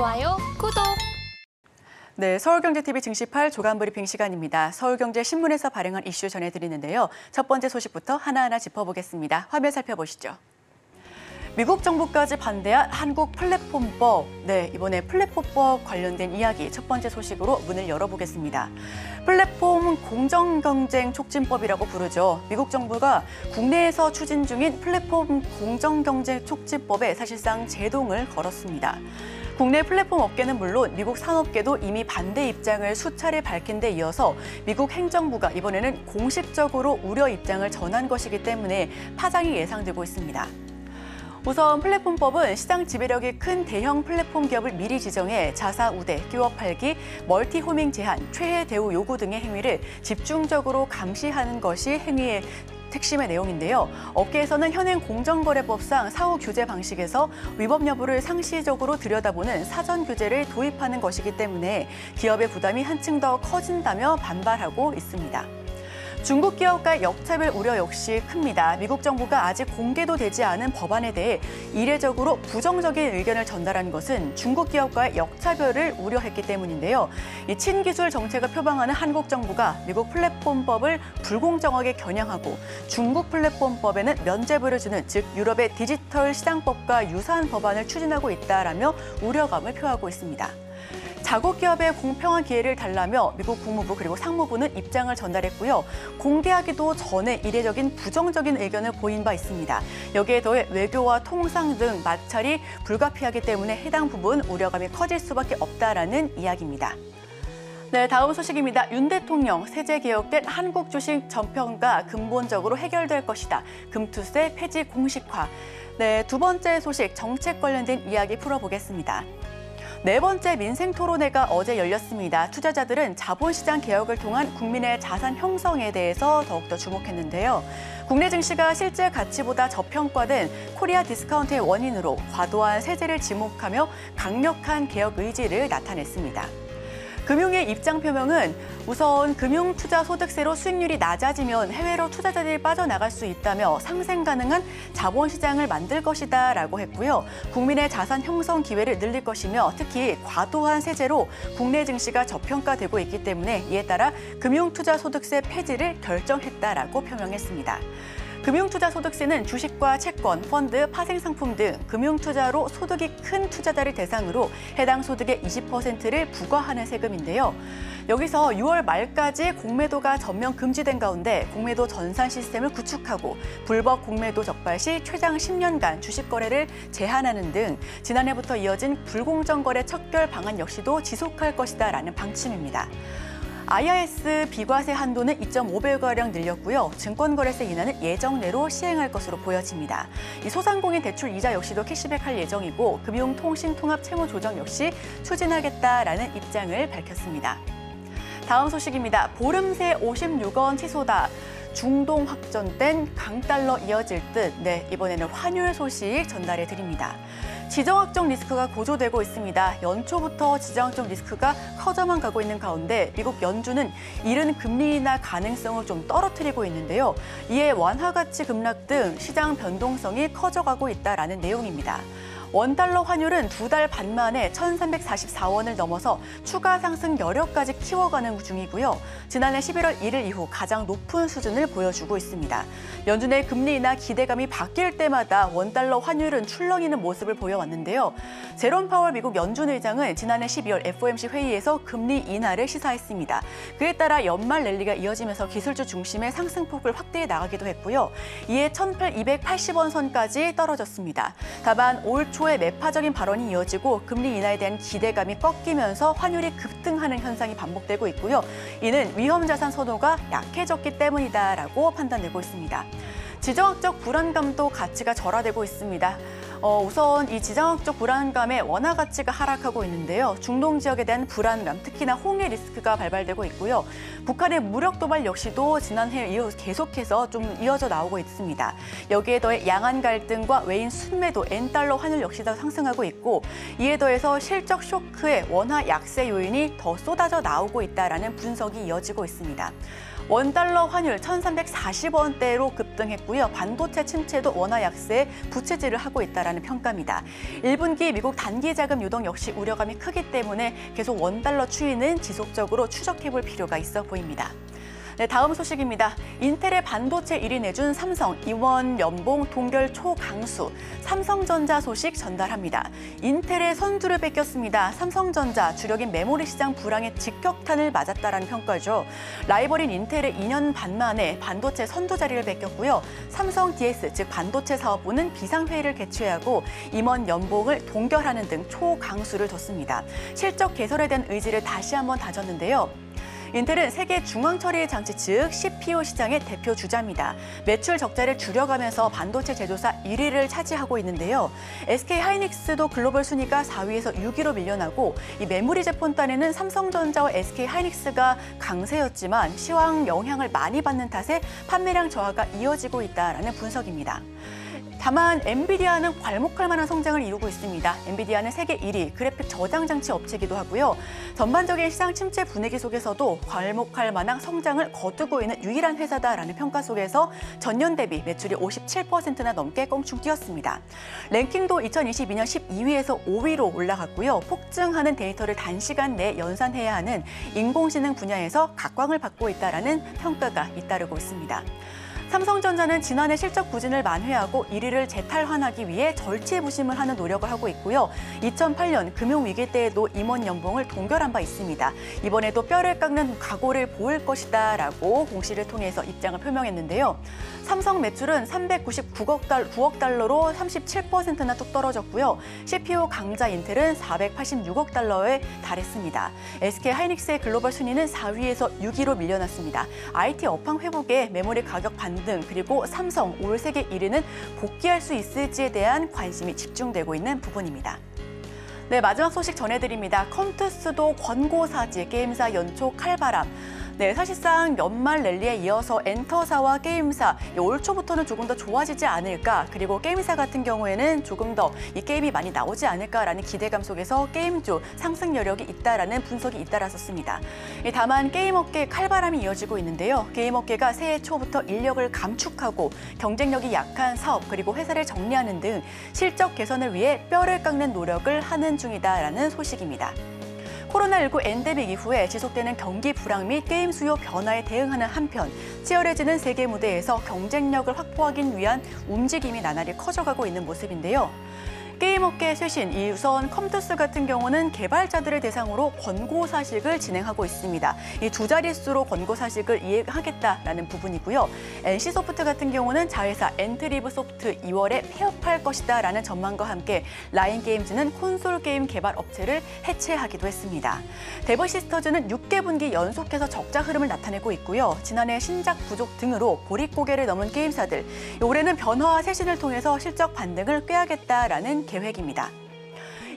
좋아요, 구독! 네, 서울경제TV 증시8 조간브리핑 시간입니다. 서울경제신문에서 발행한 이슈 전해드리는데요. 첫 번째 소식부터 하나하나 짚어보겠습니다. 화면 살펴보시죠. 미국 정부까지 반대한 한국 플랫폼법. 네, 이번에 플랫폼법 관련된 이야기 첫 번째 소식으로 문을 열어보겠습니다. 플랫폼 공정경쟁 촉진법이라고 부르죠. 미국 정부가 국내에서 추진 중인 플랫폼 공정경쟁 촉진법에 사실상 제동을 걸었습니다. 국내 플랫폼 업계는 물론 미국 산업계도 이미 반대 입장을 수차례 밝힌 데 이어서 미국 행정부가 이번에는 공식적으로 우려 입장을 전한 것이기 때문에 파장이 예상되고 있습니다. 우선 플랫폼법은 시장 지배력이 큰 대형 플랫폼 기업을 미리 지정해 자사 우대, 끼워 팔기, 멀티호밍 제한, 최애 대우 요구 등의 행위를 집중적으로 감시하는 것이 행위의 핵심의 내용인데요. 업계에서는 현행 공정거래법상 사후 규제 방식에서 위법 여부를 상시적으로 들여다보는 사전 규제를 도입하는 것이기 때문에 기업의 부담이 한층 더 커진다며 반발하고 있습니다. 중국 기업과의 역차별 우려 역시 큽니다. 미국 정부가 아직 공개도 되지 않은 법안에 대해 이례적으로 부정적인 의견을 전달한 것은 중국 기업과의 역차별을 우려했기 때문인데요. 이 친기술 정책을 표방하는 한국 정부가 미국 플랫폼법을 불공정하게 겨냥하고 중국 플랫폼법에는 면죄부를 주는 즉 유럽의 디지털 시장법과 유사한 법안을 추진하고 있다라며 우려감을 표하고 있습니다. 자국 기업의 공평한 기회를 달라며 미국 국무부 그리고 상무부는 입장을 전달했고요. 공개하기도 전에 이례적인 부정적인 의견을 보인 바 있습니다. 여기에 더해 외교와 통상 등 마찰이 불가피하기 때문에 해당 부분 우려감이 커질 수밖에 없다라는 이야기입니다. 네, 다음 소식입니다. 윤 대통령 세제 개혁된 한국 주식 전평가 근본적으로 해결될 것이다. 금투세 폐지 공식화. 네, 두 번째 소식 정책 관련된 이야기 풀어보겠습니다. 네 번째 민생 토론회가 어제 열렸습니다. 투자자들은 자본시장 개혁을 통한 국민의 자산 형성에 대해서 더욱더 주목했는데요. 국내 증시가 실제 가치보다 저평가된 코리아 디스카운트의 원인으로 과도한 세제를 지목하며 강력한 개혁 의지를 나타냈습니다. 금융의 입장 표명은 우선 금융투자소득세로 수익률이 낮아지면 해외로 투자자들이 빠져나갈 수 있다며 상생 가능한 자본시장을 만들 것이다 라고 했고요. 국민의 자산 형성 기회를 늘릴 것이며 특히 과도한 세제로 국내 증시가 저평가되고 있기 때문에 이에 따라 금융투자소득세 폐지를 결정했다라고 표명했습니다. 금융투자소득세는 주식과 채권, 펀드, 파생상품 등 금융투자로 소득이 큰 투자자를 대상으로 해당 소득의 20%를 부과하는 세금인데요. 여기서 6월 말까지 공매도가 전면 금지된 가운데 공매도 전산 시스템을 구축하고 불법 공매도 적발 시 최장 10년간 주식 거래를 제한하는 등 지난해부터 이어진 불공정 거래 척결 방안 역시도 지속할 것이다라는 방침입니다. IRS 비과세 한도는 2.5배가량 늘렸고요. 증권거래세 인하는 예정대로 시행할 것으로 보여집니다. 이 소상공인 대출 이자 역시도 캐시백할 예정이고 금융통신통합채무 조정 역시 추진하겠다라는 입장을 밝혔습니다. 다음 소식입니다. 보름새 56원 취소다. 중동 확전된 강달러 이어질 듯. 네, 이번에는 환율 소식 전달해 드립니다. 지정학적 리스크가 고조되고 있습니다. 연초부터 지정학적 리스크가 커져만 가고 있는 가운데 미국 연준은 이른 금리 인하 가능성을 좀 떨어뜨리고 있는데요. 이에 완화 가치 급락 등 시장 변동성이 커져가고 있다라는 내용입니다. 원달러 환율은 2달 반 만에 1,344원을 넘어서 추가 상승 여력까지 키워가는 중이고요. 지난해 11월 1일 이후 가장 높은 수준을 보여주고 있습니다. 연준의 금리 인하 기대감이 바뀔 때마다 원달러 환율은 출렁이는 모습을 보여왔는데요. 제롬 파월 미국 연준 의장은 지난해 12월 FOMC 회의에서 금리 인하를 시사했습니다. 그에 따라 연말 랠리가 이어지면서 기술주 중심의 상승폭을 확대해 나가기도 했고요. 이에 1,280원 선까지 떨어졌습니다. 다만 올 초에 매파적인 발언이 이어지고 금리 인하에 대한 기대감이 꺾이면서 환율이 급등하는 현상이 반복되고 있고요. 이는 위험자산 선호가 약해졌기 때문이다라고 판단되고 있습니다. 지정학적 불안감도 가치가 절하되고 있습니다. 우선 이 지정학적 불안감에 원화 가치가 하락하고 있는데요. 중동 지역에 대한 불안감, 특히나 홍해 리스크가 발발되고 있고요. 북한의 무력 도발 역시도 지난해 이후 계속해서 좀 이어져 나오고 있습니다. 여기에 더해 양안 갈등과 외인 순매도, 엔달러 환율 역시도 상승하고 있고 이에 더해서 실적 쇼크에 원화 약세 요인이 더 쏟아져 나오고 있다라는 분석이 이어지고 있습니다. 원달러 환율 1,340원대로 급등했고요. 반도체 침체도 원화 약세에 부채질을 하고 있다는 평가입니다. 1분기 미국 단기 자금 유동 역시 우려감이 크기 때문에 계속 원달러 추이는 지속적으로 추적해볼 필요가 있어 보입니다. 네, 다음 소식입니다. 인텔의 반도체 1위 내준 삼성, 임원 연봉 동결 초강수, 삼성전자 소식 전달합니다. 인텔의 선두를 뺏겼습니다. 삼성전자, 주력인 메모리 시장 불황에 직격탄을 맞았다라는 평가죠. 라이벌인 인텔의 2년 반 만에 반도체 선두 자리를 뺏겼고요. 삼성 DS, 즉 반도체 사업부는 비상회의를 개최하고 임원 연봉을 동결하는 등 초강수를 뒀습니다. 실적 개선에 대한 의지를 다시 한번 다졌는데요. 인텔은 세계 중앙처리 장치 즉 CPU 시장의 대표 주자입니다. 매출 적자를 줄여가면서 반도체 제조사 1위를 차지하고 있는데요. SK하이닉스도 글로벌 순위가 4위에서 6위로 밀려나고 이 메모리 제품 단에는 삼성전자와 SK하이닉스가 강세였지만 시황 영향을 많이 받는 탓에 판매량 저하가 이어지고 있다라는 분석입니다. 다만 엔비디아는 괄목할 만한 성장을 이루고 있습니다. 엔비디아는 세계 1위 그래픽 저장 장치 업체이기도 하고요. 전반적인 시장 침체 분위기 속에서도 괄목할 만한 성장을 거두고 있는 유일한 회사다라는 평가 속에서 전년 대비 매출이 57%나 넘게 껑충 뛰었습니다. 랭킹도 2022년 12위에서 5위로 올라갔고요. 폭증하는 데이터를 단시간 내에 연산해야 하는 인공지능 분야에서 각광을 받고 있다라는 평가가 잇따르고 있습니다. 삼성전자는 지난해 실적 부진을 만회하고 1위를 재탈환하기 위해 절치부심을 하는 노력을 하고 있고요. 2008년 금융위기 때에도 임원 연봉을 동결한 바 있습니다. 이번에도 뼈를 깎는 각오를 보일 것이다라고 공시를 통해서 입장을 표명했는데요. 삼성 매출은 399억 달러로 37%나 뚝 떨어졌고요. CPU 강자 인텔은 486억 달러에 달했습니다. SK하이닉스의 글로벌 순위는 4위에서 6위로 밀려났습니다. IT 업황 회복에 메모리 가격 반등 그리고 삼성 올 세계 1위는 복귀할 수 있을지에 대한 관심이 집중되고 있는 부분입니다. 네, 마지막 소식 전해드립니다. 컴투스도 권고사지, 게임사 연초 칼바람. 네, 사실상 연말 랠리에 이어서 엔터사와 게임사 올 초부터는 조금 더 좋아지지 않을까, 그리고 게임사 같은 경우에는 조금 더 이 게임이 많이 나오지 않을까라는 기대감 속에서 게임주 상승 여력이 있다라는 분석이 잇따랐었습니다. 다만 게임업계 칼바람이 이어지고 있는데요. 게임업계가 새해 초부터 인력을 감축하고 경쟁력이 약한 사업 그리고 회사를 정리하는 등 실적 개선을 위해 뼈를 깎는 노력을 하는 중이다라는 소식입니다. 코로나19 엔데믹 이후에 지속되는 경기 불황 및 게임 수요 변화에 대응하는 한편 치열해지는 세계 무대에서 경쟁력을 확보하기 위한 움직임이 나날이 커져가고 있는 모습인데요. 게임업계 쇄신, 우선 컴투스 같은 경우는 개발자들을 대상으로 권고사직을 진행하고 있습니다. 이 두 자릿수로 권고사직을 이행하겠다라는 부분이고요. NC소프트 같은 경우는 자회사 엔트리브소프트 2월에 폐업할 것이다라는 전망과 함께 라인게임즈는 콘솔 게임 개발 업체를 해체하기도 했습니다. 데버시스터즈는 6개 분기 연속해서 적자 흐름을 나타내고 있고요. 지난해 신작 부족 등으로 보릿고개를 넘은 게임사들, 올해는 변화와 쇄신을 통해서 실적 반등을 꾀하겠다라는 계획입니다.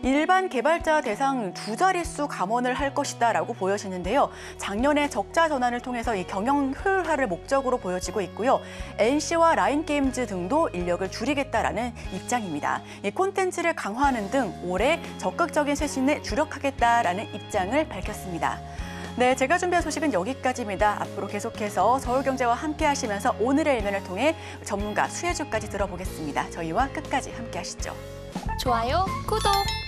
일반 개발자 대상 두 자릿수 감원을 할 것이다라고 보여지는데요. 작년에 적자 전환을 통해서 이 경영 효율화를 목적으로 보여지고 있고요. NC와 라인게임즈 등도 인력을 줄이겠다라는 입장입니다. 이 콘텐츠를 강화하는 등 올해 적극적인 쇄신에 주력하겠다라는 입장을 밝혔습니다. 네, 제가 준비한 소식은 여기까지입니다. 앞으로 계속해서 서울경제와 함께 하시면서 오늘의 일면을 통해 전문가 수혜주까지 들어보겠습니다. 저희와 끝까지 함께 하시죠. 좋아요, 구독!